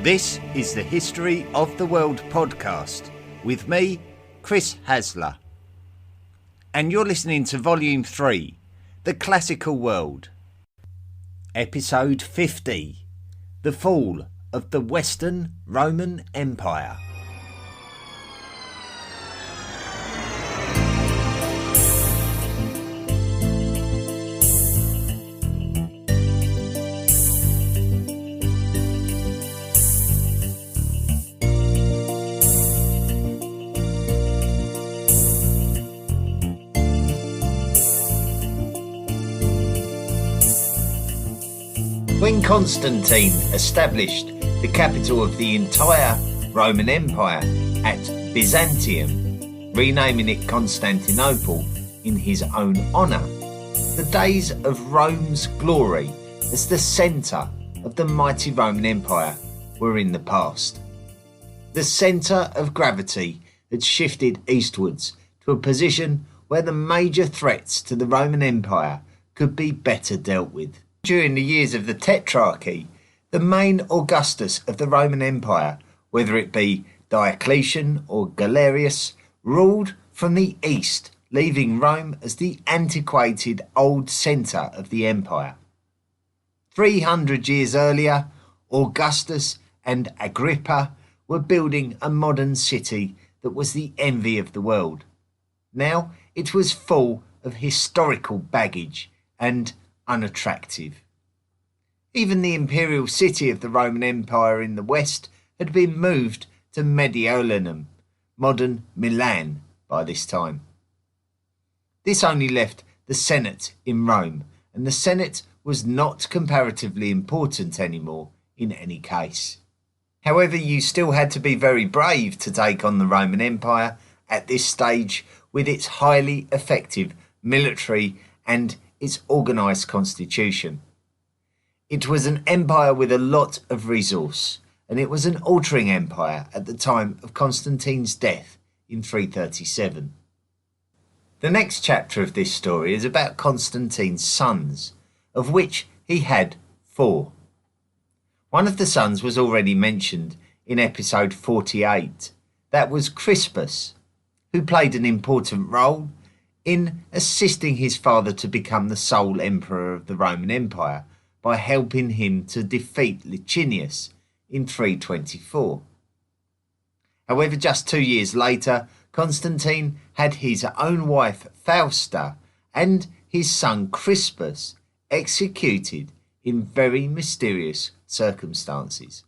This is the History of the World podcast with me, Chris Hasler. And you're listening to Volume 3, The Classical World. Episode 50, The Fall of the Western Roman Empire. When Constantine established the capital of the entire Roman Empire at Byzantium, renaming it Constantinople in his own honour, the days of Rome's glory as the centre of the mighty Roman Empire were in the past. The centre of gravity had shifted eastwards to a position where the major threats to the Roman Empire could be better dealt with. During the years of the Tetrarchy, the main Augustus of the Roman Empire, whether it be Diocletian or Galerius, ruled from the east, leaving Rome as the antiquated old centre of the empire. 300 years earlier, Augustus and Agrippa were building a modern city that was the envy of the world. Now it was full of historical baggage and unattractive. Even the imperial city of the Roman Empire in the west had been moved to Mediolanum, modern Milan, by this time. This only left the Senate in Rome, and the Senate was not comparatively important anymore in any case. However, you still had to be very brave to take on the Roman Empire at this stage with its highly effective military and its organised constitution. It was an empire with a lot of resource, and it was an altering empire at the time of Constantine's death in 337. The next chapter of this story is about Constantine's sons, of which he had 4. One of the sons was already mentioned in episode 48. That was Crispus, who played an important role in assisting his father to become the sole emperor of the Roman Empire by helping him to defeat Licinius in 324. However, just 2 years later, Constantine had his own wife Fausta and his son Crispus executed in very mysterious circumstances.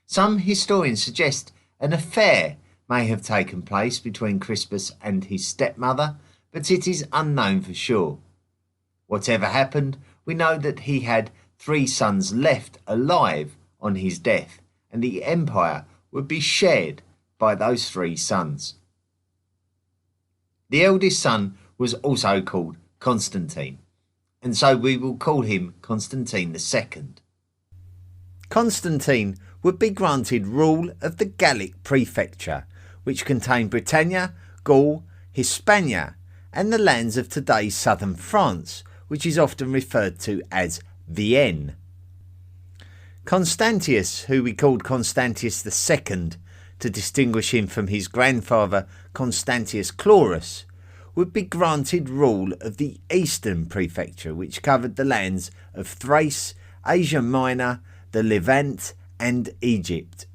Some historians suggest an affair may have taken place between Crispus and his stepmother, but it is unknown for sure. Whatever happened, we know that he had 3 sons left alive on his death, and the empire would be shared by those 3 sons. The eldest son was also called Constantine, and so we will call him Constantine II. Constantine would be granted rule of the Gallic prefecture, which contained Britannia, Gaul, Hispania, and the lands of today's southern France, which is often referred to as Vienne. Constantius, who we called Constantius II to distinguish him from his grandfather Constantius Chlorus, would be granted rule of the eastern prefecture, which covered the lands of Thrace, Asia Minor, the Levant, and Egypt.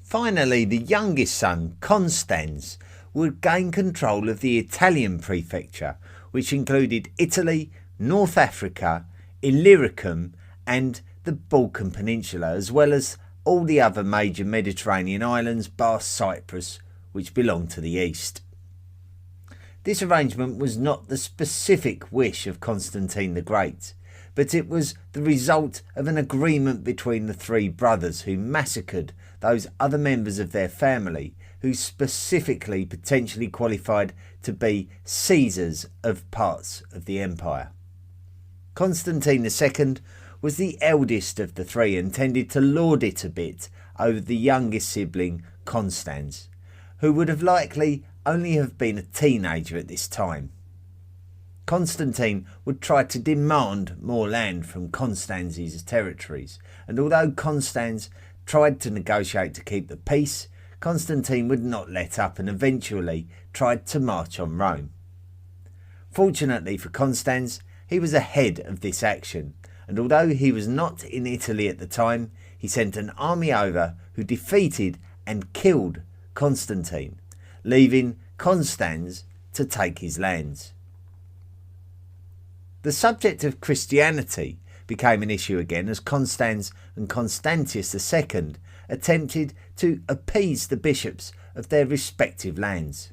Finally, the youngest son, Constans, would gain control of the Italian prefecture, which included Italy, North Africa, Illyricum, and the Balkan Peninsula, as well as all the other major Mediterranean islands, bar Cyprus, which belonged to the east. This arrangement was not the specific wish of Constantine the Great, but it was the result of an agreement between the 3 brothers who massacred those other members of their family who specifically potentially qualified to be Caesars of parts of the empire. Constantine II was the eldest of the 3 and tended to lord it a bit over the youngest sibling, Constans, who would have likely only have been a teenager at this time. Constantine would try to demand more land from Constance's territories, and although Constans tried to negotiate to keep the peace, Constantine would not let up and eventually tried to march on Rome. Fortunately for Constans, he was ahead of this action, and although he was not in Italy at the time, he sent an army over who defeated and killed Constantine, leaving Constans to take his lands. The subject of Christianity became an issue again as Constans and Constantius II attempted to appease the bishops of their respective lands.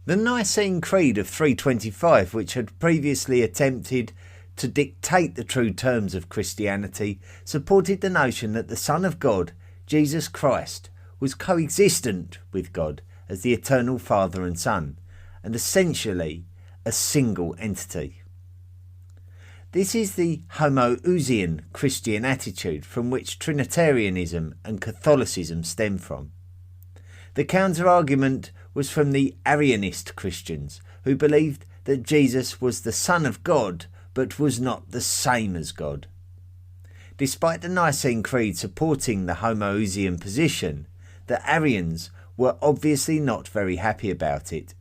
The Nicene Creed of 325, which had previously attempted to dictate the true terms of Christianity, supported the notion that the Son of God, Jesus Christ, was coexistent with God as the eternal Father and Son, and essentially a single entity. This is the homoousian Christian attitude from which Trinitarianism and Catholicism stem from. The counter-argument was from the Arianist Christians, who believed that Jesus was the Son of God but was not the same as God. Despite the Nicene Creed supporting the homoousian position, the Arians were obviously not very happy about it.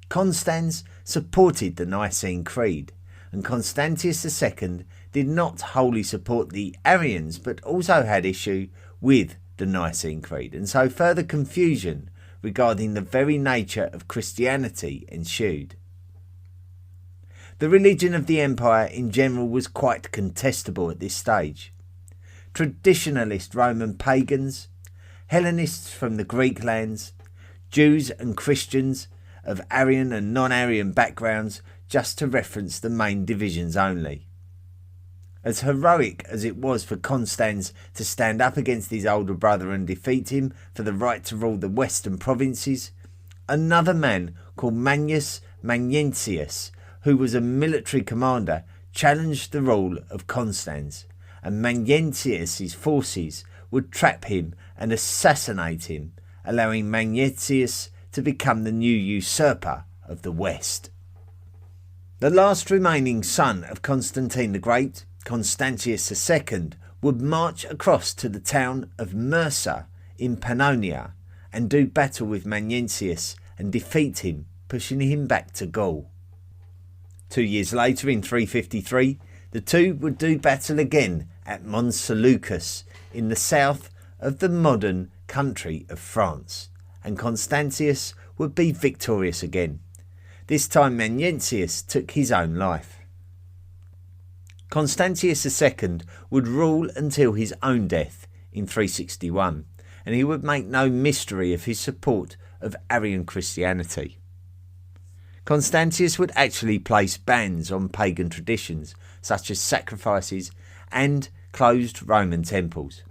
Constans supported the Nicene Creed, and Constantius II did not wholly support the Arians but also had issue with the Nicene Creed, and so further confusion regarding the very nature of Christianity ensued. The religion of the empire in general was quite contestable at this stage. Traditionalist Roman pagans, Hellenists from the Greek lands, Jews and Christians of Arian and non-Arian backgrounds, just to reference the main divisions only. As heroic as it was for Constans to stand up against his older brother and defeat him for the right to rule the western provinces, another man called Manius Magnentius, who was a military commander, challenged the rule of Constans, and Magnentius's forces would trap him and assassinate him, allowing Magnentius to become the new usurper of the West. The last remaining son of Constantine the Great, Constantius II, would march across to the town of Mursa in Pannonia and do battle with Magnentius and defeat him, pushing him back to Gaul. 2 years later, in 353, the two would do battle again at Mons Seleucus in the south of the modern country of France, and Constantius would be victorious again. This time Magnentius took his own life. Constantius II would rule until his own death in 361, and he would make no mystery of his support of Arian Christianity. Constantius would actually place bans on pagan traditions such as sacrifices and closed Roman temples.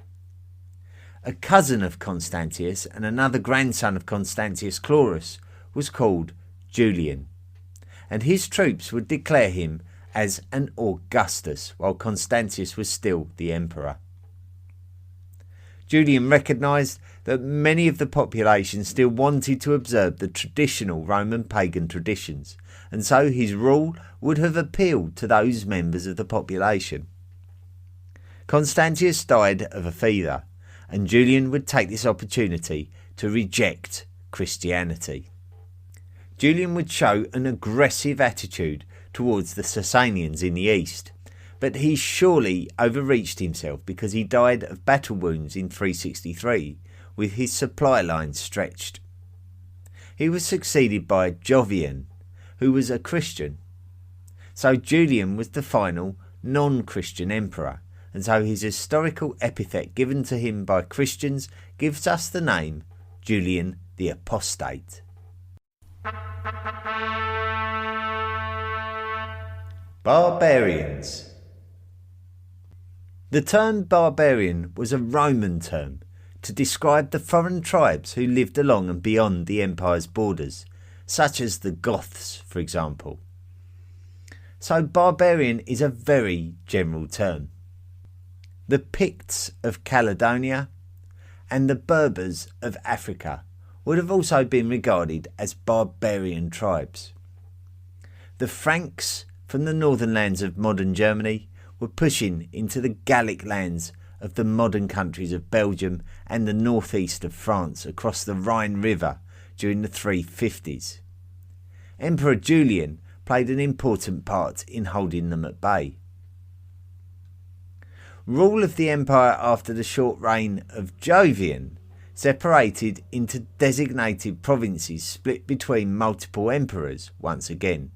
A cousin of Constantius and another grandson of Constantius Chlorus was called Julian, and his troops would declare him as an Augustus while Constantius was still the emperor. Julian recognised that many of the population still wanted to observe the traditional Roman pagan traditions, and so his rule would have appealed to those members of the population. Constantius died of a fever, and Julian would take this opportunity to reject Christianity. Julian would show an aggressive attitude towards the Sasanians in the east, but he surely overreached himself because he died of battle wounds in 363 with his supply lines stretched. He was succeeded by Jovian, who was a Christian. So Julian was the final non-Christian emperor, and so his historical epithet given to him by Christians gives us the name Julian the Apostate. Barbarians. The term barbarian was a Roman term to describe the foreign tribes who lived along and beyond the empire's borders, such as the Goths, for example. So barbarian is a very general term. The Picts of Caledonia and the Berbers of Africa would have also been regarded as barbarian tribes. The Franks from the northern lands of modern Germany were pushing into the Gallic lands of the modern countries of Belgium and the northeast of France across the Rhine River during the 350s. Emperor Julian played an important part in holding them at bay. Rule of the empire after the short reign of Jovian separated into designated provinces split between multiple emperors once again.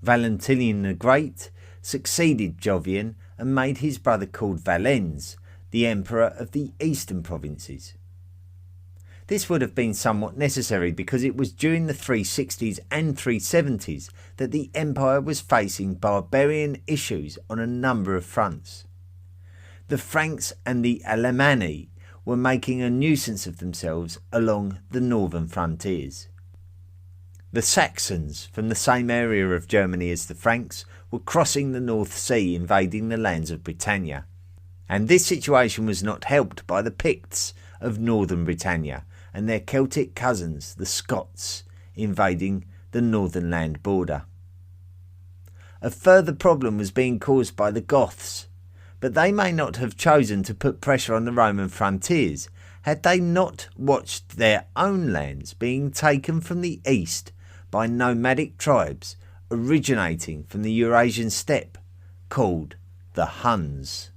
Valentinian the Great succeeded Jovian and made his brother called Valens the emperor of the eastern provinces. This would have been somewhat necessary because it was during the 360s and 370s that the empire was facing barbarian issues on a number of fronts. The Franks and the Alemanni were making a nuisance of themselves along the northern frontiers. The Saxons, from the same area of Germany as the Franks, were crossing the North Sea, invading the lands of Britannia. And this situation was not helped by the Picts of northern Britannia and their Celtic cousins, the Scots, invading the northern land border. A further problem was being caused by the Goths, but they may not have chosen to put pressure on the Roman frontiers had they not watched their own lands being taken from the east by nomadic tribes originating from the Eurasian steppe called the Huns.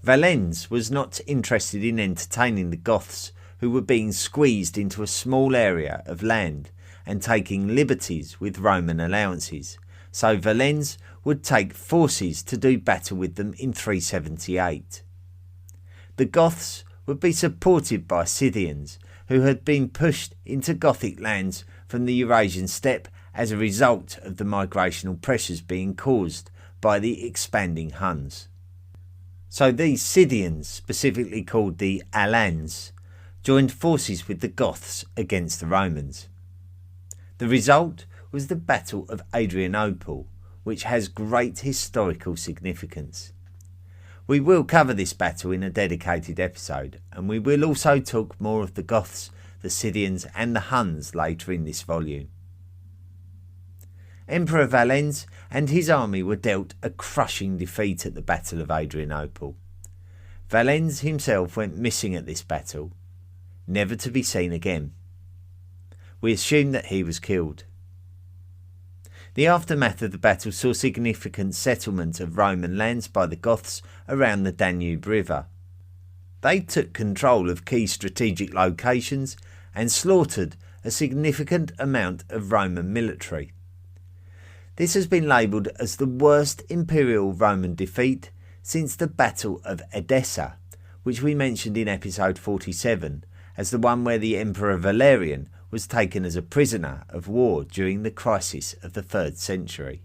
Valens was not interested in entertaining the Goths, who were being squeezed into a small area of land and taking liberties with Roman allowances, so Valens would take forces to do battle with them in 378. The Goths would be supported by Scythians, who had been pushed into Gothic lands from the Eurasian steppe as a result of the migrational pressures being caused by the expanding Huns. So these Scythians, specifically called the Alans, joined forces with the Goths against the Romans. The result was the Battle of Adrianople, which has great historical significance. We will cover this battle in a dedicated episode, and we will also talk more of the Goths, the Scythians and the Huns later in this volume. Emperor Valens and his army were dealt a crushing defeat at the Battle of Adrianople. Valens himself went missing at this battle, never to be seen again. We assume that he was killed. The aftermath of the battle saw significant settlement of Roman lands by the Goths around the Danube River. They took control of key strategic locations and slaughtered a significant amount of Roman military. This has been labelled as the worst imperial Roman defeat since the Battle of Edessa, which we mentioned in episode 47 as the one where the Emperor Valerian was taken as a prisoner of war during the crisis of the 3rd century.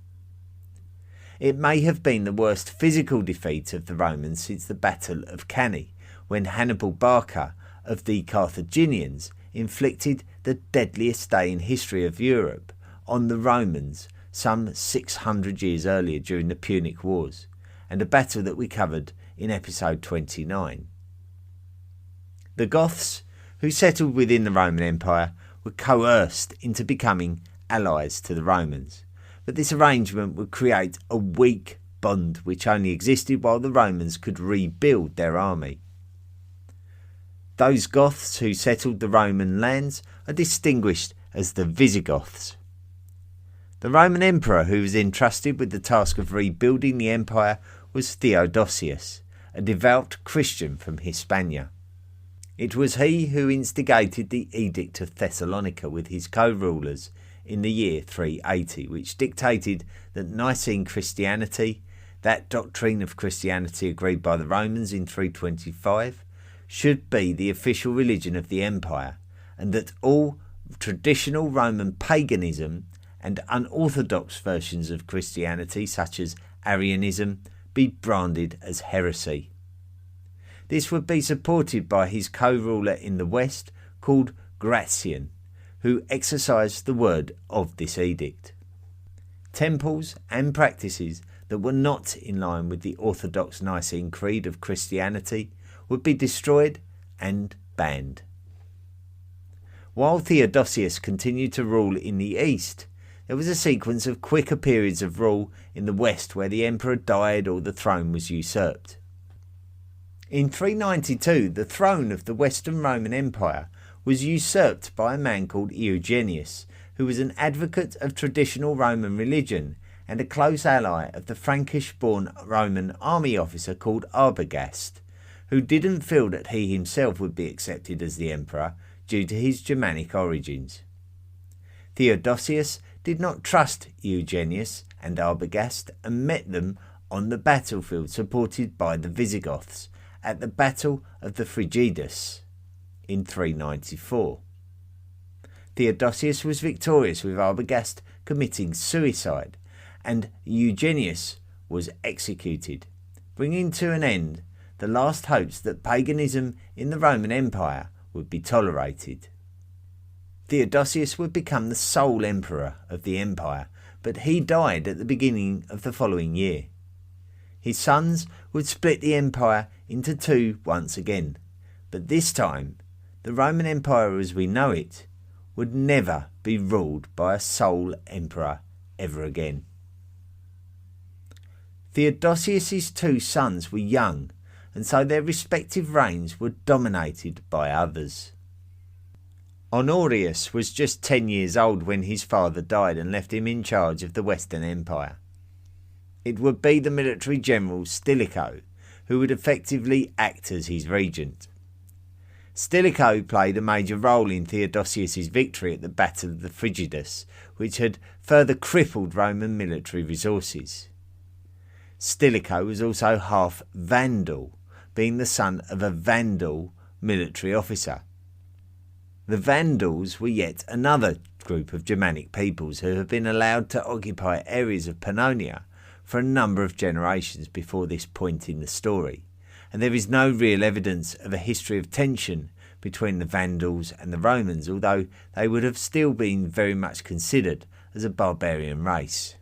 It may have been the worst physical defeat of the Romans since the Battle of Cannae, when Hannibal Barca of the Carthaginians inflicted the deadliest day in history of Europe on the Romans some 600 years earlier during the Punic Wars, and a battle that we covered in episode 29. The Goths, who settled within the Roman Empire, were coerced into becoming allies to the Romans, but this arrangement would create a weak bond which only existed while the Romans could rebuild their army. Those Goths who settled the Roman lands are distinguished as the Visigoths. The Roman emperor who was entrusted with the task of rebuilding the empire was Theodosius, a devout Christian from Hispania. It was he who instigated the Edict of Thessalonica with his co-rulers in the year 380, which dictated that Nicene Christianity, that doctrine of Christianity agreed by the Romans in 325, should be the official religion of the empire, and that all traditional Roman paganism and unorthodox versions of Christianity, such as Arianism, be branded as heresy. This would be supported by his co-ruler in the west called Gratian, who exercised the word of this edict. Temples and practices that were not in line with the orthodox Nicene Creed of Christianity would be destroyed and banned. While Theodosius continued to rule in the east, there was a sequence of quicker periods of rule in the west where the emperor died or the throne was usurped. In 392, the throne of the Western Roman Empire was usurped by a man called Eugenius, who was an advocate of traditional Roman religion and a close ally of the Frankish-born Roman army officer called Arbogast, who didn't feel that he himself would be accepted as the emperor due to his Germanic origins. Theodosius did not trust Eugenius and Arbogast and met them on the battlefield supported by the Visigoths at the Battle of the Frigidus in 394. Theodosius was victorious, with Arbogast committing suicide, and Eugenius was executed, bringing to an end the last hopes that paganism in the Roman Empire would be tolerated. Theodosius would become the sole emperor of the empire, but he died at the beginning of the following year. His sons would split the empire into two once again, but this time the Roman Empire as we know it would never be ruled by a sole emperor ever again. Theodosius's two sons were young, and so their respective reigns were dominated by others. Honorius was just 10 years old when his father died and left him in charge of the Western Empire. It would be the military general Stilicho who would effectively act as his regent. Stilicho played a major role in Theodosius's victory at the Battle of the Frigidus, which had further crippled Roman military resources. Stilicho was also half Vandal, being the son of a Vandal military officer. The Vandals were yet another group of Germanic peoples who have been allowed to occupy areas of Pannonia for a number of generations before this point in the story, and there is no real evidence of a history of tension between the Vandals and the Romans, although they would have still been very much considered as a barbarian race.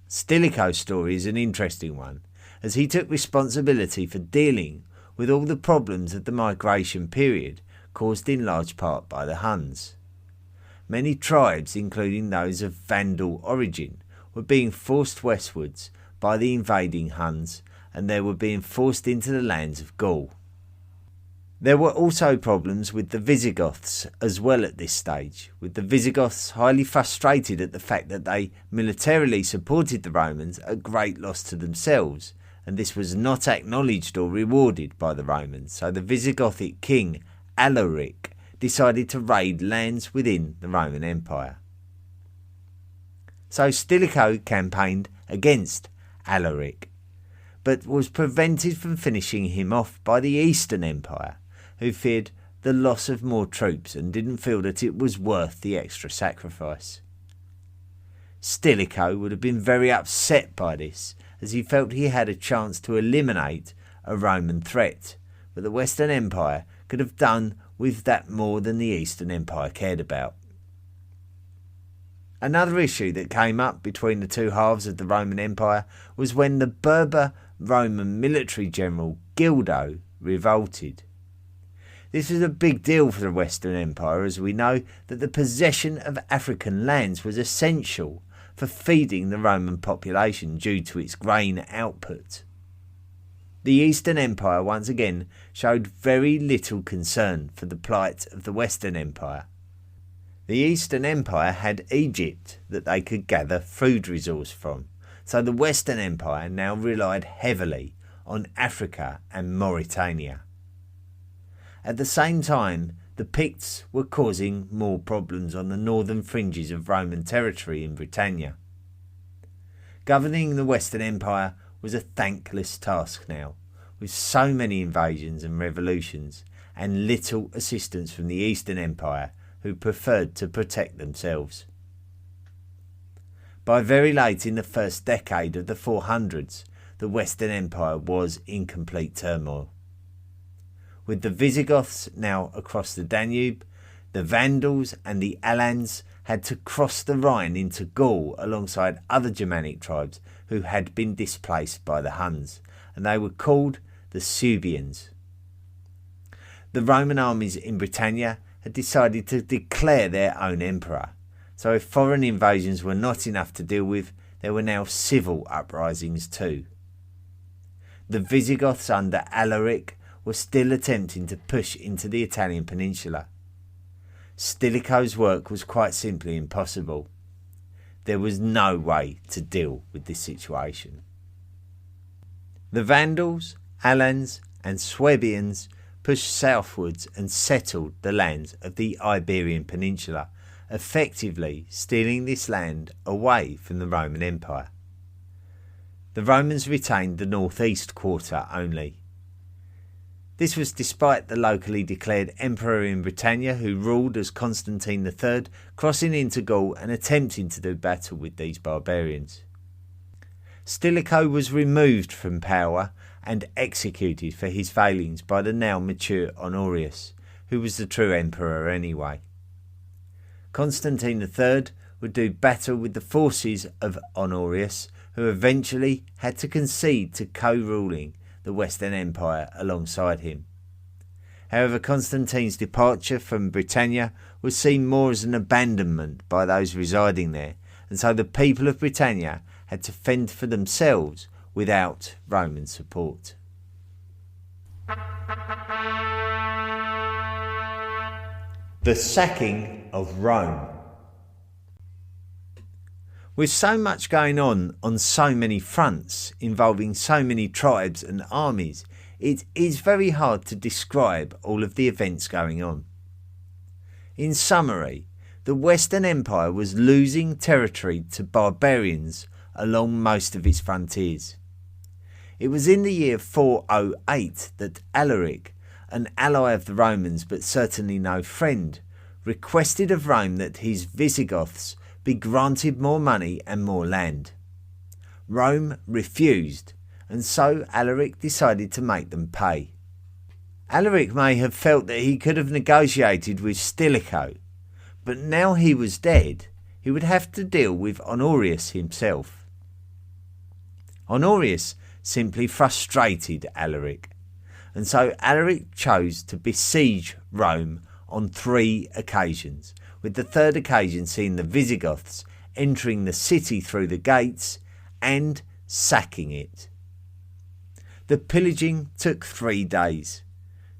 Stilicho's story is an interesting one, as he took responsibility for dealing with all the problems of the migration period caused in large part by the Huns. Many tribes, including those of Vandal origin, were being forced westwards by the invading Huns, and they were being forced into the lands of Gaul. There were also problems with the Visigoths as well at this stage, with the Visigoths highly frustrated at the fact that they militarily supported the Romans at great loss to themselves, and this was not acknowledged or rewarded by the Romans, so the Visigothic king Alaric decided to raid lands within the Roman Empire. So Stilicho campaigned against Alaric, but was prevented from finishing him off by the Eastern Empire, who feared the loss of more troops and didn't feel that it was worth the extra sacrifice. Stilicho would have been very upset by this, as he felt he had a chance to eliminate a Roman threat, but the Western Empire could have done with that more than the Eastern Empire cared about. Another issue that came up between the two halves of the Roman Empire was when the Berber Roman military general Gildo revolted. This was a big deal for the Western Empire, as we know that the possession of African lands was essential for feeding the Roman population due to its grain output. The Eastern Empire once again showed very little concern for the plight of the Western Empire. The Eastern Empire had Egypt that they could gather food resource from, so the Western Empire now relied heavily on Africa and Mauritania. At the same time, the Picts were causing more problems on the northern fringes of Roman territory in Britannia. Governing the Western Empire was a thankless task now, with so many invasions and revolutions, and little assistance from the Eastern Empire, who preferred to protect themselves. By very late in the first decade of the 400s, the Western Empire was in complete turmoil. With the Visigoths now across the Danube, the Vandals and the Alans had to cross the Rhine into Gaul alongside other Germanic tribes who had been displaced by the Huns, and they were called the Suebians. The Roman armies in Britannia had decided to declare their own emperor, So if foreign invasions were not enough to deal with, there were now civil uprisings too. The Visigoths under Alaric were still attempting to push into the Italian peninsula. Stilicho's work was quite simply impossible. There was no way to deal with this situation. The Vandals, Alans and Swabians pushed southwards and settled the lands of the Iberian Peninsula, effectively stealing this land away from the Roman Empire. The Romans retained the northeast quarter only. This was despite the locally declared emperor in Britannia, who ruled as Constantine III, crossing into Gaul and attempting to do battle with these barbarians. Stilicho was removed from power and executed for his failings by the now mature Honorius, who was the true emperor anyway. Constantine III would do battle with the forces of Honorius, who eventually had to concede to co-ruling the Western Empire alongside him. However, Constantine's departure from Britannia was seen more as an abandonment by those residing there, and so the people of Britannia had to fend for themselves without Roman support. The sacking of Rome. With so much going on so many fronts, involving so many tribes and armies, it is very hard to describe all of the events going on. In summary, the Western Empire was losing territory to barbarians along most of its frontiers. It was in the year 408 that Alaric, an ally of the Romans but certainly no friend, requested of Rome that his Visigoths be granted more money and more land. Rome refused, and so Alaric decided to make them pay. Alaric may have felt that he could have negotiated with Stilicho, but now he was dead, he would have to deal with Honorius himself. Honorius simply frustrated Alaric, and so Alaric chose to besiege Rome on 3 occasions, with the third occasion seeing the Visigoths entering the city through the gates and sacking it. The pillaging took 3 days,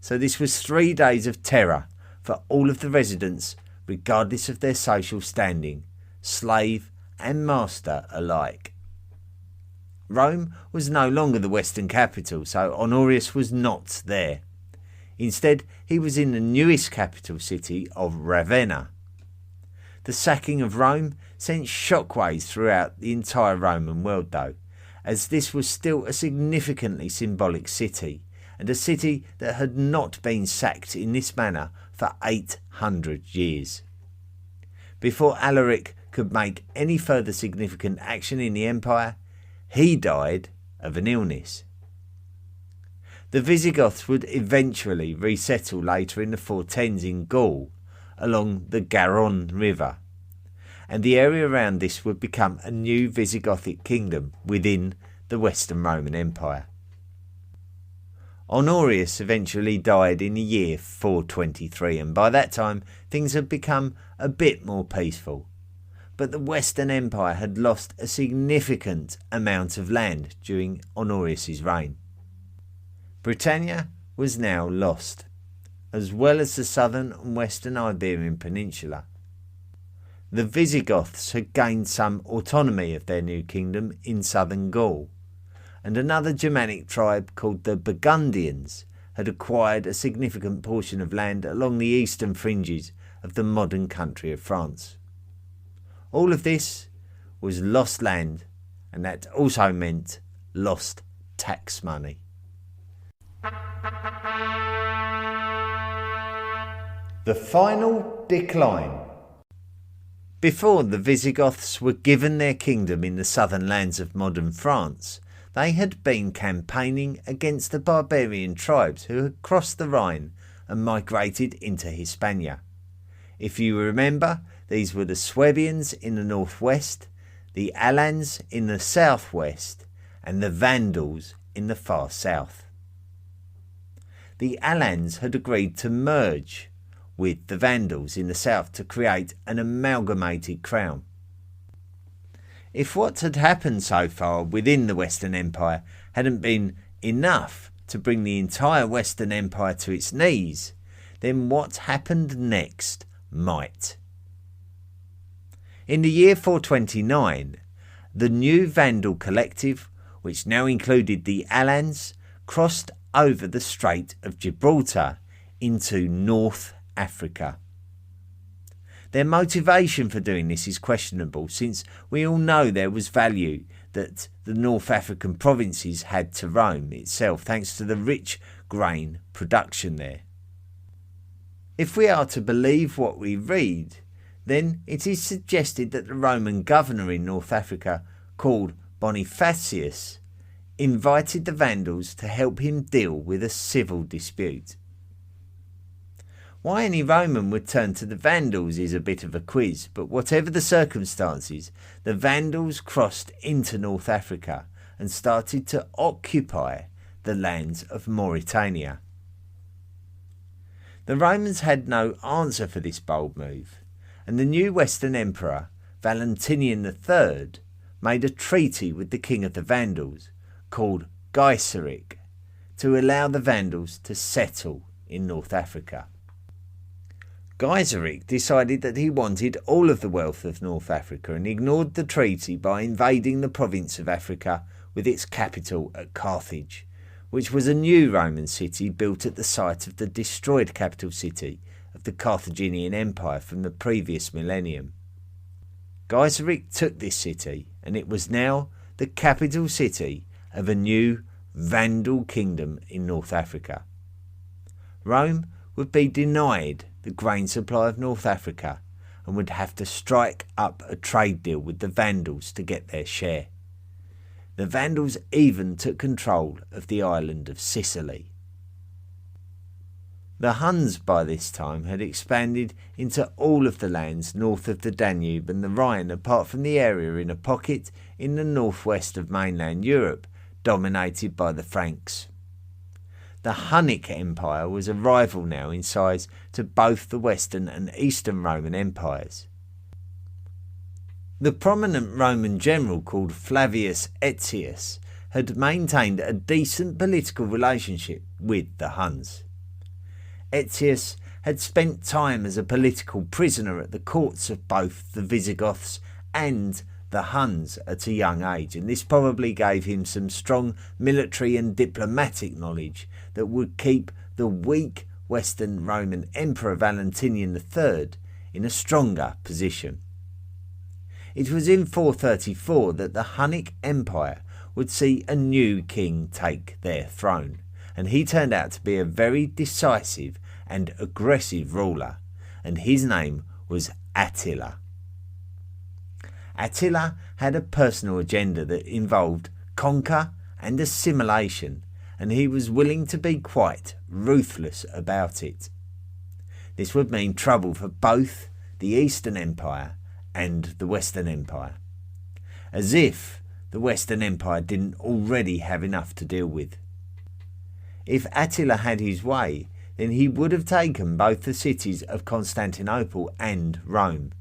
so this was 3 days of terror for all of the residents, regardless of their social standing, slave and master alike. Rome was no longer the Western capital, so Honorius was not there. Instead, he was in the newest capital city of Ravenna. The sacking of Rome sent shockwaves throughout the entire Roman world though, as this was still a significantly symbolic city, and a city that had not been sacked in this manner for 800 years. Before Alaric could make any further significant action in the empire, he died of an illness. The Visigoths would eventually resettle later in the 410s in Gaul, along the Garonne River, and the area around this would become a new Visigothic kingdom within the Western Roman Empire. Honorius eventually died in the year 423, and by that time things had become a bit more peaceful. But the Western Empire had lost a significant amount of land during Honorius's reign. Britannia was now lost, as well as the southern and western Iberian Peninsula. The Visigoths had gained some autonomy of their new kingdom in southern Gaul, and another Germanic tribe called the Burgundians had acquired a significant portion of land along the eastern fringes of the modern country of France. All of this was lost land, and that also meant lost tax money. The final decline. Before the Visigoths were given their kingdom in the southern lands of modern France, they had been campaigning against the barbarian tribes who had crossed the Rhine and migrated into Hispania. If you remember, these were the Swabians in the northwest, the Alans in the southwest, and the Vandals in the far south. The Alans had agreed to merge, with the Vandals in the south to create an amalgamated crown. If what had happened so far within the Western Empire hadn't been enough to bring the entire Western Empire to its knees, then what happened next might. In the year 429, the new Vandal collective, which now included the Alans, crossed over the Strait of Gibraltar into North Africa. Their motivation for doing this is questionable, since we all know there was value that the North African provinces had to Rome itself, thanks to the rich grain production there. If we are to believe what we read, then it is suggested that the Roman governor in North Africa, called Bonifacius, invited the Vandals to help him deal with a civil dispute. Why any Roman would turn to the Vandals is a bit of a quiz, but whatever the circumstances, the Vandals crossed into North Africa and started to occupy the lands of Mauritania. The Romans had no answer for this bold move, and the new Western Emperor, Valentinian III, made a treaty with the king of the Vandals, called Gaiseric, to allow the Vandals to settle in North Africa. Gaiseric decided that he wanted all of the wealth of North Africa and ignored the treaty by invading the province of Africa with its capital at Carthage, which was a new Roman city built at the site of the destroyed capital city of the Carthaginian Empire from the previous millennium. Gaiseric took this city, and it was now the capital city of a new Vandal kingdom in North Africa. Rome would be denied the grain supply of North Africa and would have to strike up a trade deal with the Vandals to get their share. The Vandals even took control of the island of Sicily. The Huns by this time had expanded into all of the lands north of the Danube and the Rhine, apart from the area in a pocket in the northwest of mainland Europe, dominated by the Franks. The Hunnic Empire was a rival now in size to both the Western and Eastern Roman empires. The prominent Roman general called Flavius Aetius had maintained a decent political relationship with the Huns. Aetius had spent time as a political prisoner at the courts of both the Visigoths and the Huns at a young age, and this probably gave him some strong military and diplomatic knowledge that would keep the weak Western Roman Emperor Valentinian III in a stronger position. It was in 434 that the Hunnic Empire would see a new king take their throne, and he turned out to be a very decisive and aggressive ruler, and his name was Attila. Attila had a personal agenda that involved conquer and assimilation, and he was willing to be quite ruthless about it. This would mean trouble for both the Eastern Empire and the Western Empire, as if the Western Empire didn't already have enough to deal with. If Attila had his way, then he would have taken both the cities of Constantinople and Rome.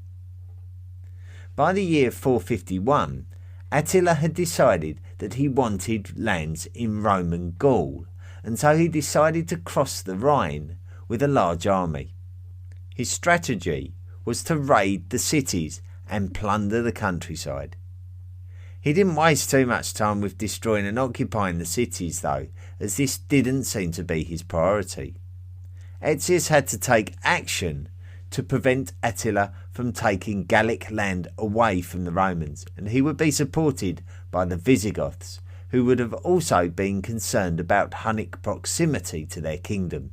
By the year 451, Attila had decided that he wanted lands in Roman Gaul, and so he decided to cross the Rhine with a large army. His strategy was to raid the cities and plunder the countryside. He didn't waste too much time with destroying and occupying the cities though, as this didn't seem to be his priority. Aetius had to take action to prevent Attila from taking Gallic land away from the Romans, and he would be supported by the Visigoths, who would have also been concerned about Hunnic proximity to their kingdom.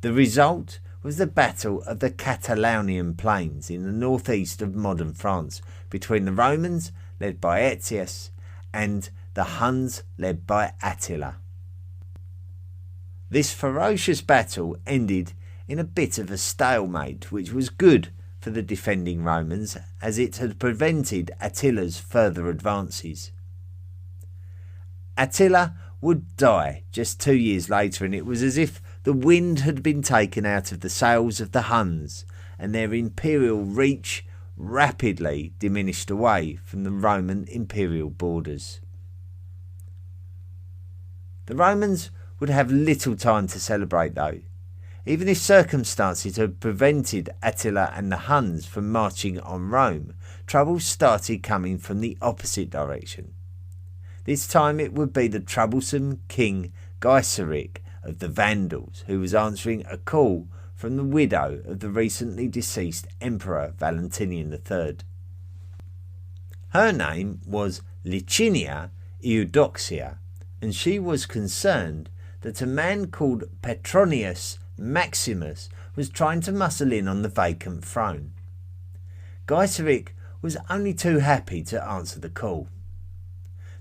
The result was the Battle of the Catalonian Plains in the northeast of modern France, between the Romans, led by Aetius, and the Huns, led by Attila. This ferocious battle ended in a bit of a stalemate, which was good for the defending Romans, as it had prevented Attila's further advances. Attila would die just 2 years later, and it was as if The wind had been taken out of the sails of the Huns, and their imperial reach rapidly diminished away from the Roman imperial borders. The Romans would have little time to celebrate though. Even if circumstances had prevented Attila and the Huns from marching on Rome, troubles started coming from the opposite direction. This time it would be the troublesome King Gaiseric of the Vandals, who was answering a call from the widow of the recently deceased Emperor Valentinian III. Her name was Licinia Eudoxia, and she was concerned that a man called Petronius Maximus was trying to muscle in on the vacant throne. Gaiseric was only too happy to answer the call.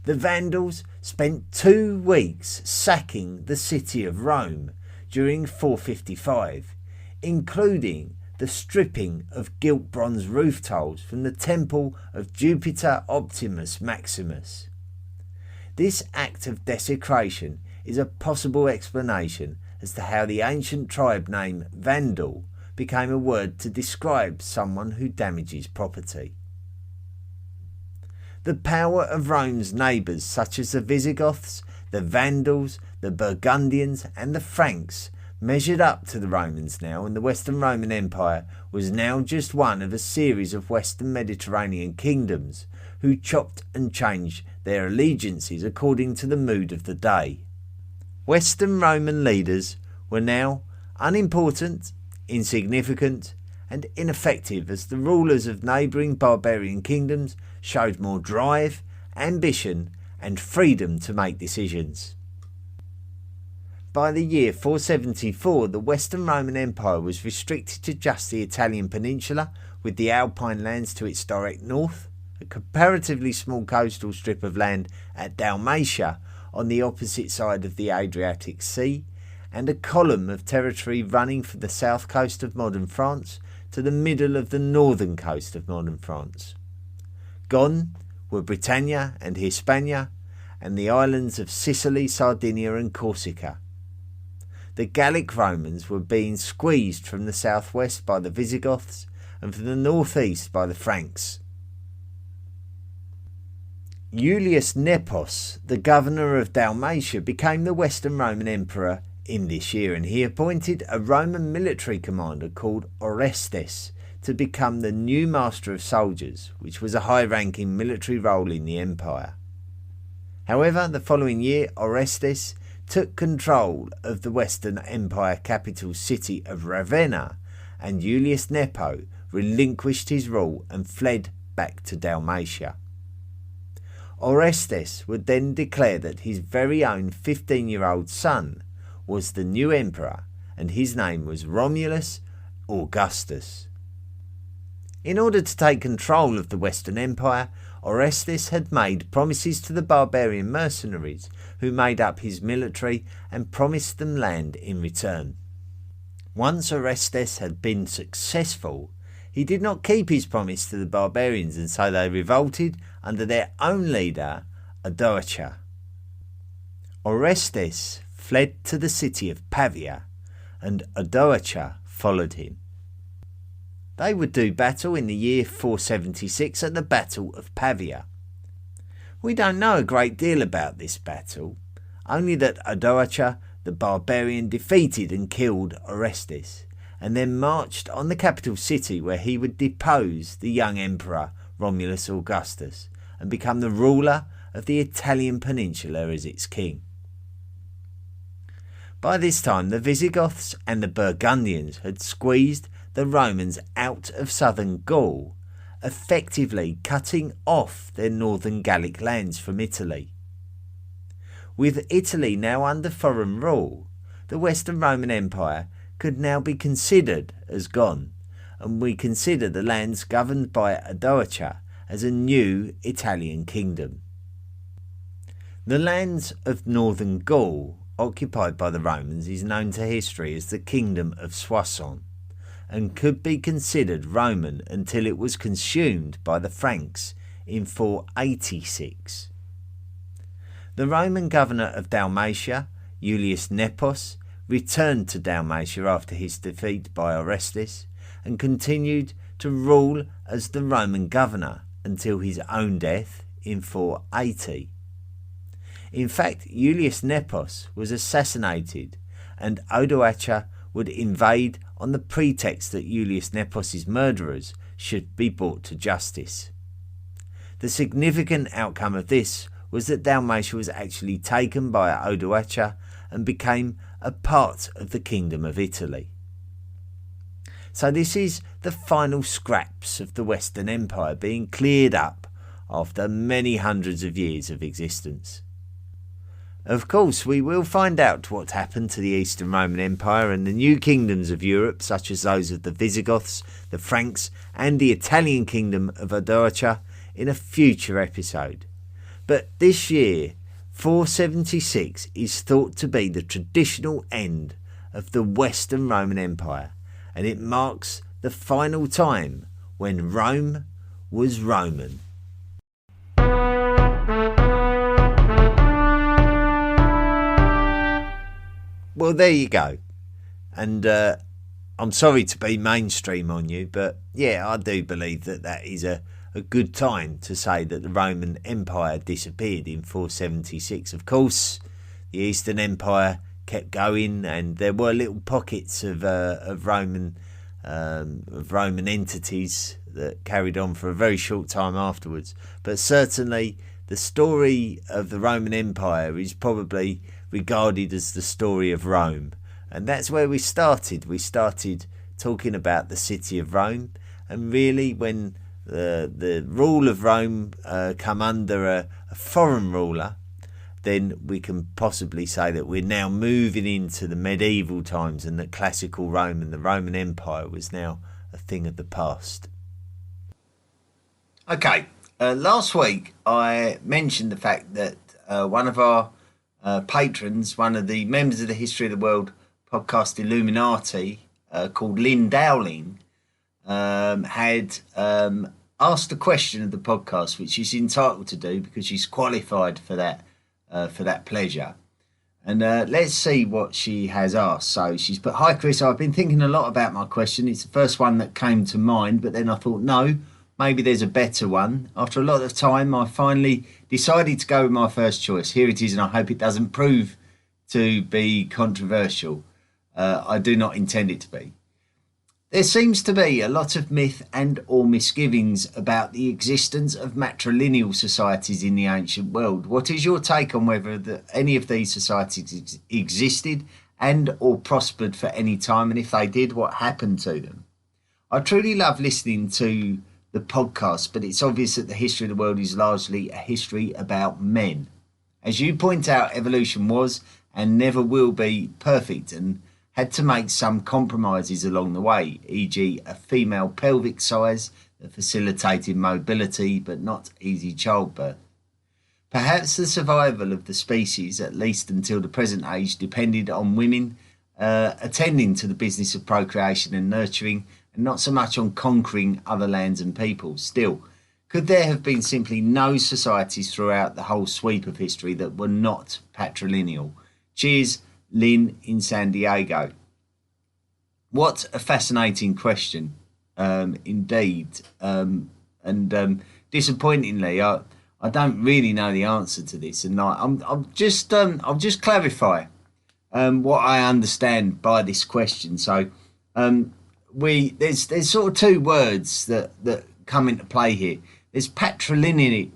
The Vandals spent 2 weeks sacking the city of Rome during 455, including the stripping of gilt bronze roof tiles from the temple of Jupiter Optimus Maximus. This act of desecration is a possible explanation as to how the ancient tribe name Vandal became a word to describe someone who damages property. The power of Rome's neighbours such as the Visigoths, the Vandals, the Burgundians and the Franks measured up to the Romans now, and the Western Roman Empire was now just one of a series of Western Mediterranean kingdoms who chopped and changed their allegiances according to the mood of the day. Western Roman leaders were now unimportant, insignificant and ineffective as the rulers of neighbouring barbarian kingdoms showed more drive, ambition and freedom to make decisions. By the year 474, the Western Roman Empire was restricted to just the Italian peninsula, with the Alpine lands to its direct north, a comparatively small coastal strip of land at Dalmatia on the opposite side of the Adriatic Sea, and a column of territory running from the south coast of modern France to the middle of the northern coast of modern France. Gone were Britannia and Hispania, and the islands of Sicily, Sardinia and Corsica. The Gallic Romans were being squeezed from the southwest by the Visigoths and from the northeast by the Franks. Julius Nepos, the governor of Dalmatia, became the Western Roman Emperor in this year, and he appointed a Roman military commander called Orestes to become the new master of soldiers, which was a high-ranking military role in the empire. However, the following year, Orestes took control of the Western Empire capital city of Ravenna, and Julius Nepo relinquished his rule and fled back to Dalmatia. Orestes would then declare that his very own 15-year-old son was the new emperor, and his name was Romulus Augustus. In order to take control of the Western Empire, Orestes had made promises to the barbarian mercenaries who made up his military and promised them land in return. Once Orestes had been successful, he did not keep his promise to the barbarians, and so they revolted under their own leader, Odoacer. Orestes fled to the city of Pavia, and Odoacer followed him. They would do battle in the year 476 at the Battle of Pavia. We don't know a great deal about this battle, only that Odoacer the barbarian defeated and killed Orestes, and then marched on the capital city where he would depose the young emperor Romulus Augustus and become the ruler of the Italian peninsula as its king. By this time the Visigoths and the Burgundians had squeezed the Romans out of southern Gaul, effectively cutting off their northern Gallic lands from Italy. With Italy now under foreign rule, the Western Roman Empire could now be considered as gone, and we consider the lands governed by Odoacer as a new Italian kingdom. The lands of northern Gaul occupied by the Romans is known to history as the Kingdom of Soissons, and could be considered Roman until it was consumed by the Franks in 486. The Roman governor of Dalmatia, Julius Nepos, returned to Dalmatia after his defeat by Orestes and continued to rule as the Roman governor until his own death in 480. In fact, Julius Nepos was assassinated and Odoacer would invade on the pretext that Julius Nepos's murderers should be brought to justice. The significant outcome of this was that Dalmatia was actually taken by Odoacer and became a part of the Kingdom of Italy. So this is the final scraps of the Western Empire being cleared up after many hundreds of years of existence. Of course, we will find out what happened to the Eastern Roman Empire and the new kingdoms of Europe, such as those of the Visigoths, the Franks, and the Italian kingdom of Odoacer, in a future episode. But this year, 476 is thought to be the traditional end of the Western Roman Empire, and it marks the final time when Rome was Roman. Well, there you go. And I'm sorry to be mainstream on you, but yeah, I do believe that is a good time to say that the Roman Empire disappeared in 476. Of course, the Eastern Empire kept going, and there were little pockets of Roman entities that carried on for a very short time afterwards. But certainly, the story of the Roman Empire is probably regarded as the story of Rome, and that's where we started. We started talking about the city of Rome, and really when the rule of Rome come under a foreign ruler, then we can possibly say that we're now moving into the medieval times, and that classical Rome and the Roman Empire was now a thing of the past. Okay, last week I mentioned the fact that one of our patrons, one of the members of the History of the World podcast Illuminati, called Lynn Dowling, had asked a question of the podcast, which she's entitled to do because she's qualified for that pleasure. And let's see what she has asked. So she's put, "Hi Chris, I've been thinking a lot about my question. It's the first one that came to mind, but then I thought, no, maybe there's a better one. After a lot of time, I finally decided to go with my first choice. Here it is, and I hope it doesn't prove to be controversial. I do not intend it to be. There seems to be a lot of myth and or misgivings about the existence of matrilineal societies in the ancient world. What is your take on whether any of these societies existed and or prospered for any time, and if they did, what happened to them? I truly love listening to the podcast, but it's obvious that the history of the world is largely a history about men. As you point out, evolution was and never will be perfect and had to make some compromises along the way, e.g. a female pelvic size that facilitated mobility but not easy childbirth. Perhaps the survival of the species, at least until the present age, depended on women attending to the business of procreation and nurturing, and not so much on conquering other lands and peoples. Still, could there have been simply no societies throughout the whole sweep of history that were not patrilineal? Cheers, Lynn in San Diego." What a fascinating question, indeed. And disappointingly, I don't really know the answer to this, and I'll just clarify what I understand by this question. So, there's sort of two words that come into play here. There's patrilineal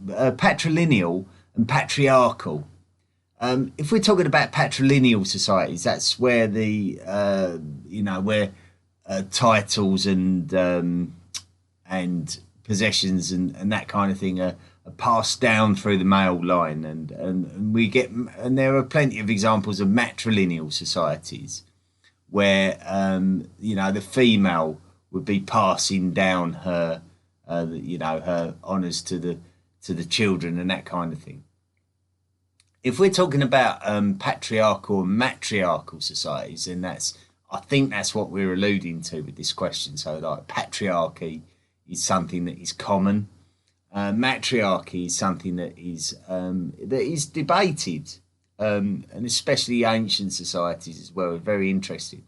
and patriarchal. If we're talking about patrilineal societies, that's where titles and possessions and that kind of thing are passed down through the male line, and there are plenty of examples of matrilineal societies where the female would be passing down her her honours to the children and that kind of thing. If we're talking about patriarchal and matriarchal societies, then I think that's what we're alluding to with this question. So, like, patriarchy is something that is common. Matriarchy is something that is debated and especially ancient societies as well, are very interesting.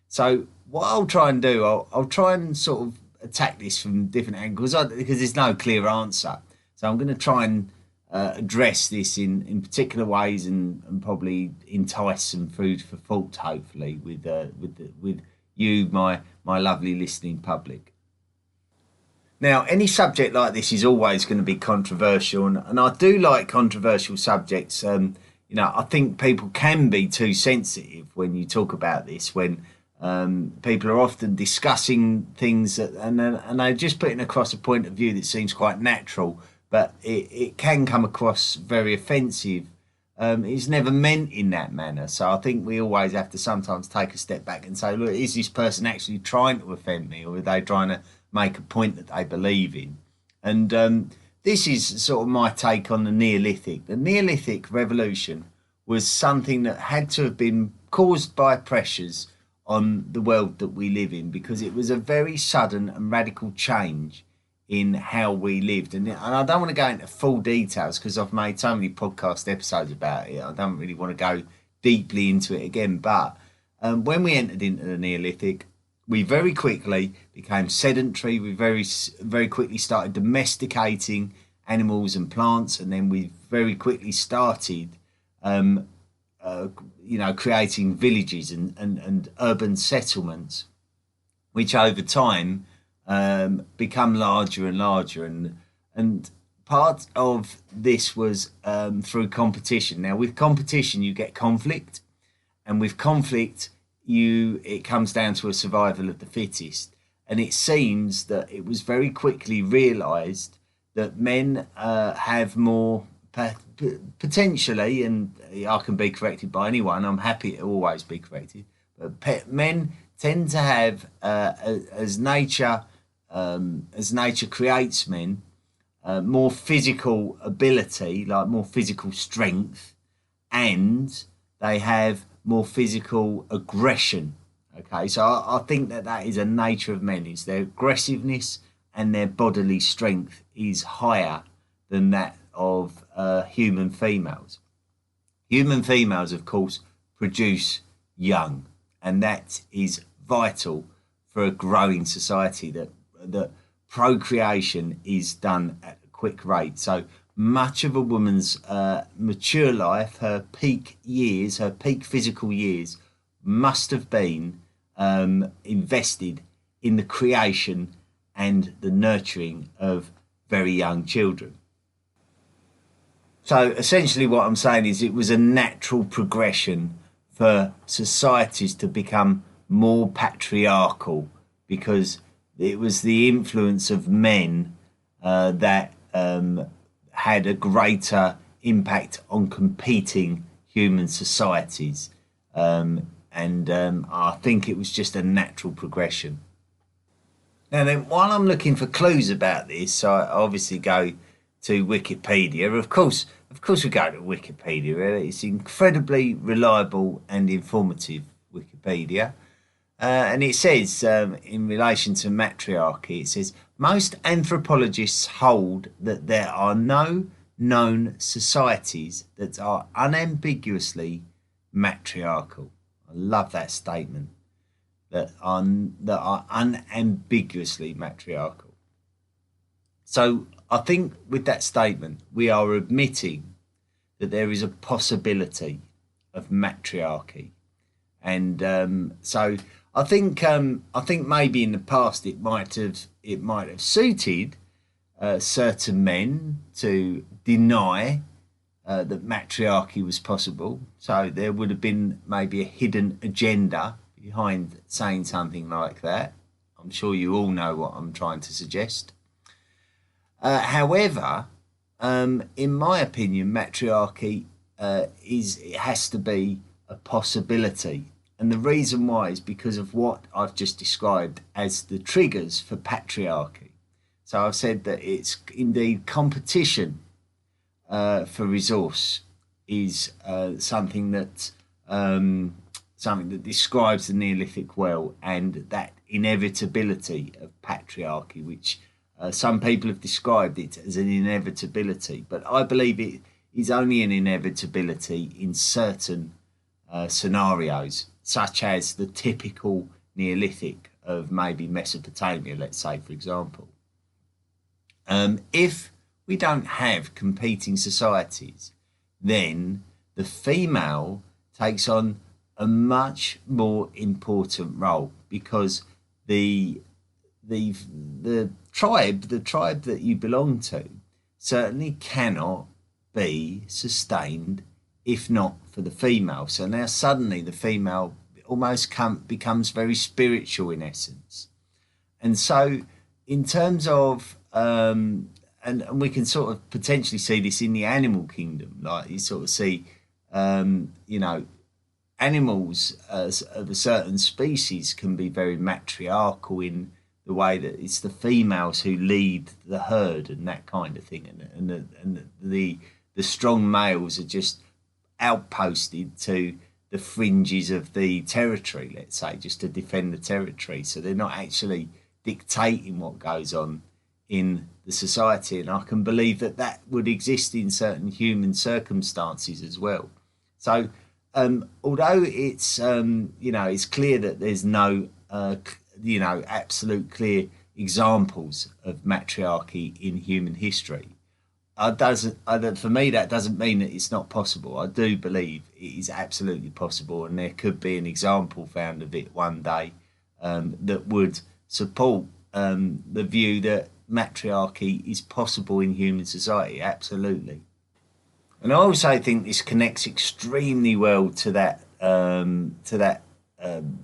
So what I'll try and do, I'll try and sort of attack this from different angles because there's no clear answer. So I'm going to try and address this in particular ways and probably entice some food for thought, hopefully, with you, my lovely listening public. Now, any subject like this is always going to be controversial, and I do like controversial subjects. I think people can be too sensitive when you talk about this, when people are often discussing things and they're just putting across a point of view that seems quite natural, but it can come across very offensive. It's never meant in that manner. So I think we always have to sometimes take a step back and say, look, is this person actually trying to offend me, or are they trying to make a point that they believe in? And this is sort of my take on the Neolithic. The Neolithic revolution was something that had to have been caused by pressures on the world that we live in, because it was a very sudden and radical change in how we lived. And I don't want to go into full details because I've made so many podcast episodes about it. I don't really want to go deeply into it again. But when we entered into the Neolithic, we very quickly became sedentary. We very quickly started domesticating animals and plants, and then we very quickly started creating villages and urban settlements, which over time become larger and larger. And part of this was through competition. Now, with competition, you get conflict, and with conflict, it comes down to a survival of the fittest. And it seems that it was very quickly realised that men have more potentially, and I can be corrected by anyone, I'm happy to always be corrected, but men tend to have, as nature creates men, more physical ability, like more physical strength, and they have more physical aggression. Okay, so I think that is a nature of men, is their aggressiveness and their bodily strength is higher than that of human females. Human females, of course, produce young, and that is vital for a growing society, that procreation is done at a quick rate. So much of a woman's mature life, her peak years, her peak physical years, must have been invested in the creation and the nurturing of very young children. So essentially what I'm saying is it was a natural progression for societies to become more patriarchal, because it was the influence of men that had a greater impact on competing human societies. I think it was just a natural progression. Now then, while I'm looking for clues about this, I obviously go to Wikipedia. Of course we go to Wikipedia. It's incredibly reliable and informative, Wikipedia. And it says, in relation to matriarchy, it says, most anthropologists hold that there are no known societies that are unambiguously matriarchal. I love that statement, that are unambiguously matriarchal. So I think with that statement, we are admitting that there is a possibility of matriarchy. And so I think maybe in the past it might have suited certain men to deny that matriarchy was possible. So there would have been maybe a hidden agenda behind saying something like that. I'm sure you all know what I'm trying to suggest. However, in my opinion, matriarchy it has to be a possibility. And the reason why is because of what I've just described as the triggers for patriarchy. So I've said that it's indeed competition for resource is something that describes the Neolithic well, and that inevitability of patriarchy, which some people have described it as an inevitability, but I believe is only an inevitability in certain scenarios, such as the typical Neolithic of maybe Mesopotamia, let's say, for example. If we don't have competing societies, then the female takes on a much more important role, because the tribe that you belong to certainly cannot be sustained if not for the female. So now suddenly the female almost becomes very spiritual in essence. And so in terms of and we can sort of potentially see this in the animal kingdom, like you sort of see animals of a certain species can be very matriarchal in the way that it's the females who lead the herd and that kind of thing, and the strong males are just outposted to the fringes of the territory, let's say, just to defend the territory. So they're not actually dictating what goes on in the society, and I can believe that would exist in certain human circumstances as well. So although it's it's clear that there's no absolute clear examples of matriarchy in human history, for me that doesn't mean that it's not possible. I do believe it is absolutely possible, and there could be an example found of it one day that would support the view that matriarchy is possible in human society. Absolutely. And I also think this connects extremely well to that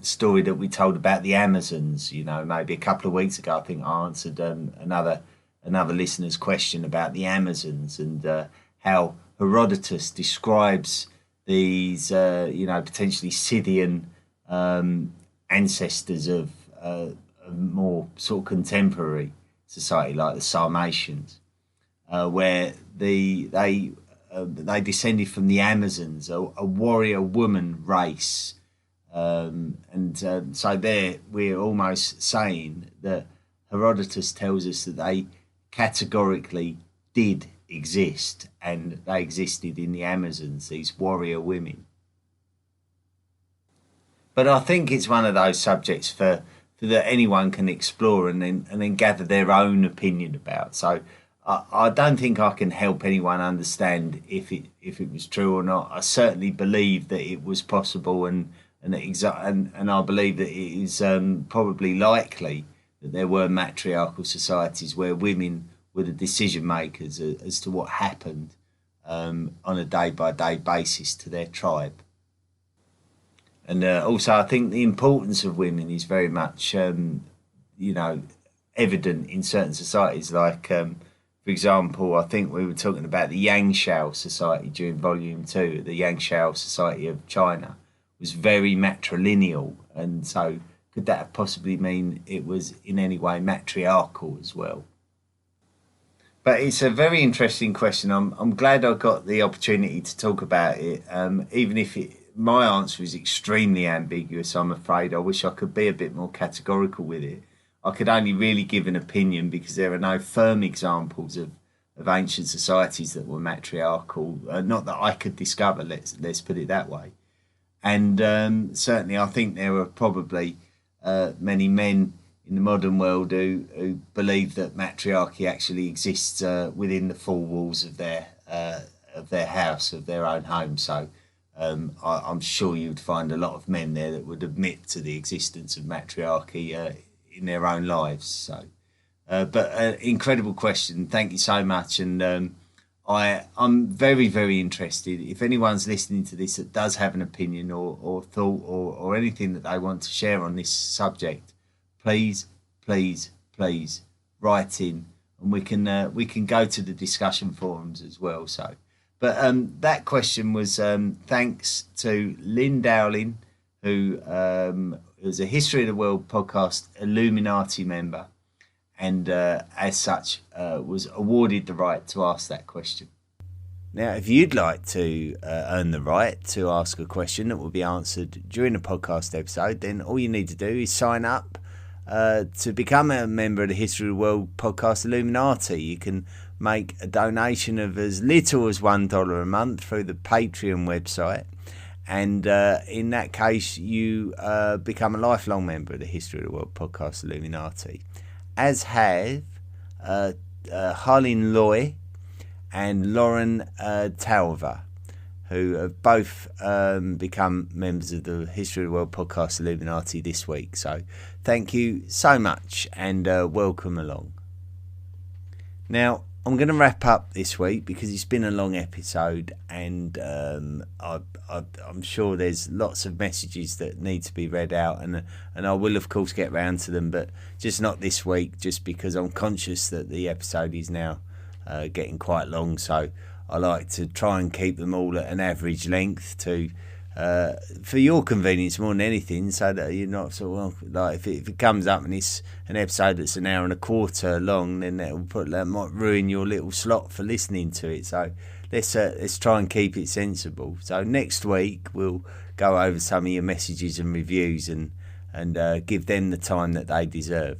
story that we told about the Amazons. Maybe a couple of weeks ago, I think I answered another listener's question about the Amazons, and how Herodotus describes these, potentially Scythian ancestors of a more sort of contemporary society, like the Sarmatians, where they descended from the Amazons, a warrior woman race. So there we're almost saying that Herodotus tells us that they categorically did exist, and they existed in the Amazons, these warrior women. But I think it's one of those subjects for that anyone can explore and then gather their own opinion about. So I don't think I can help anyone understand if it was true or not. I certainly believe that it was possible, and I believe that it is probably likely that there were matriarchal societies where women were the decision makers as to what happened on a day-by-day basis to their tribe. And also I think the importance of women is very much, evident in certain societies. Like, for example, I think we were talking about the Yangshao Society during Volume 2. The Yangshao Society of China was very matrilineal, and so could that possibly mean it was in any way matriarchal as well? But it's a very interesting question. I'm glad I got the opportunity to talk about it, even if my answer is extremely ambiguous. I'm afraid I wish I could be a bit more categorical with it. I could only really give an opinion because there are no firm examples of ancient societies that were matriarchal, not that I could discover. Let's put it that way. And certainly I think there are probably many men in the modern world who believe that matriarchy actually exists within the four walls of their house, of their own home. So I'm sure you'd find a lot of men there that would admit to the existence of matriarchy in their own lives. So, but incredible question. Thank you so much. And I'm very, very interested. If anyone's listening to this that does have an opinion or thought or anything that they want to share on this subject, please write in, and we can go to the discussion forums as well. So, but that question was thanks to Lynn Dowling, who is a History of the World podcast Illuminati member, and as such was awarded the right to ask that question. Now, if you'd like to earn the right to ask a question that will be answered during the podcast episode, then all you need to do is sign up to become a member of the History of the World Podcast Illuminati. You can make a donation of as little as $1 a month through the Patreon website. And in that case, you become a lifelong member of the History of the World Podcast Illuminati, as have Harlin Loy and Lauren Talver, who have both become members of the History of the World Podcast Illuminati this week. So thank you so much and welcome along. Now, I'm going to wrap up this week because it's been a long episode, and I'm sure there's lots of messages that need to be read out, and I will of course get round to them, but just not this week, just because I'm conscious that the episode is now getting quite long. So I like to try and keep them all at an average length to for your convenience more than anything, so that you're not sort of like if it comes up and it's an episode that's an hour and a quarter long, then that might ruin your little slot for listening to it. So let's try and keep it sensible. So next week we'll go over some of your messages and reviews and give them the time that they deserve.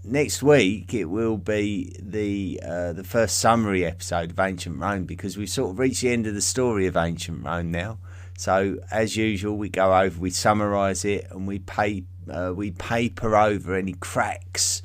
Next week it will be the first summary episode of Ancient Rome, because we've sort of reached the end of the story of Ancient Rome now. So as usual, we go over, we summarise it, and we paper over any cracks,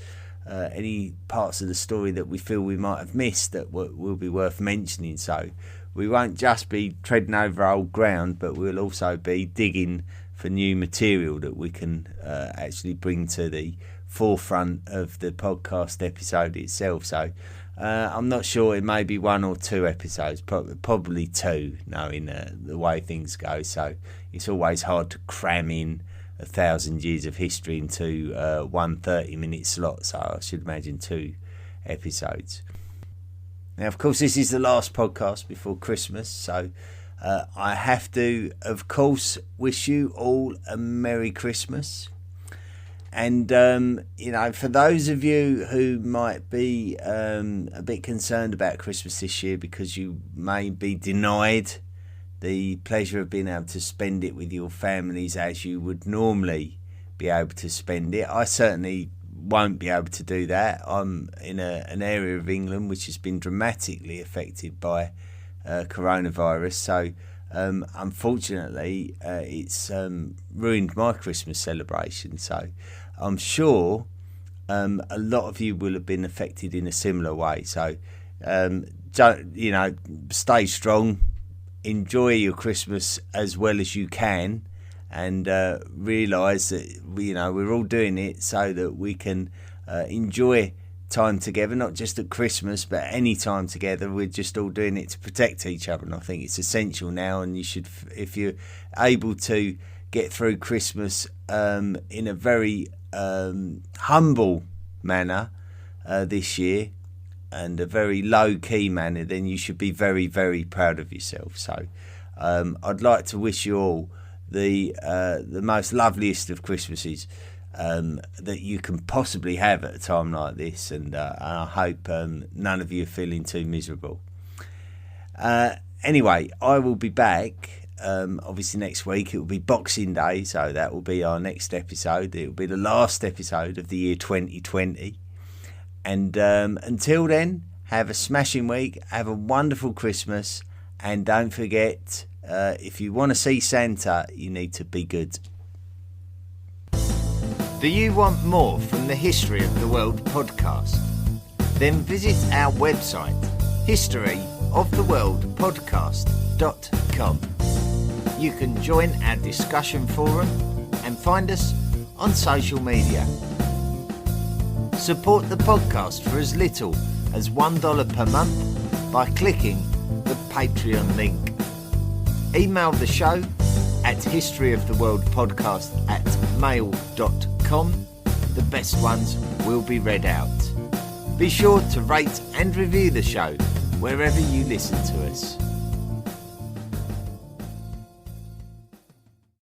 any parts of the story that we feel we might have missed that will be worth mentioning. So we won't just be treading over old ground, but we'll also be digging for new material that we can actually bring to the forefront of the podcast episode itself. So I'm not sure, it may be 1 or 2 episodes, probably 2, knowing the way things go. So it's always hard to cram in 1,000 years of history into one 30-minute slot, so I should imagine 2 episodes. Now, of course, this is the last podcast before Christmas, so I have to, of course, wish you all a Merry Christmas. And, for those of you who might be a bit concerned about Christmas this year because you may be denied the pleasure of being able to spend it with your families as you would normally be able to spend it, I certainly won't be able to do that. I'm in an area of England which has been dramatically affected by coronavirus, so unfortunately it's ruined my Christmas celebration. So I'm sure a lot of you will have been affected in a similar way. So stay strong, enjoy your Christmas as well as you can, and realise that we're all doing it so that we can enjoy time together, not just at Christmas but any time together. We're just all doing it to protect each other, and I think it's essential now. And you should, if you're able to get through Christmas in a very humble manner this year, and a very low-key manner, then you should be very, very proud of yourself. So I'd like to wish you all the most loveliest of Christmases that you can possibly have at a time like this, and I hope none of you are feeling too miserable. Anyway, I will be back obviously next week. It will be Boxing Day, so that will be our next episode. It will be the last episode of the year 2020, and until then, have a smashing week, have a wonderful Christmas, and don't forget, if you want to see Santa, you need to be good. Do you want more from the History of the World podcast? Then visit our website, historyoftheworldpodcast.com. You can join our discussion forum and find us on social media. Support the podcast for as little as $1 per month by clicking the Patreon link. Email the show at historyoftheworldpodcast@mail.com. The best ones will be read out. Be sure to rate and review the show wherever you listen to us.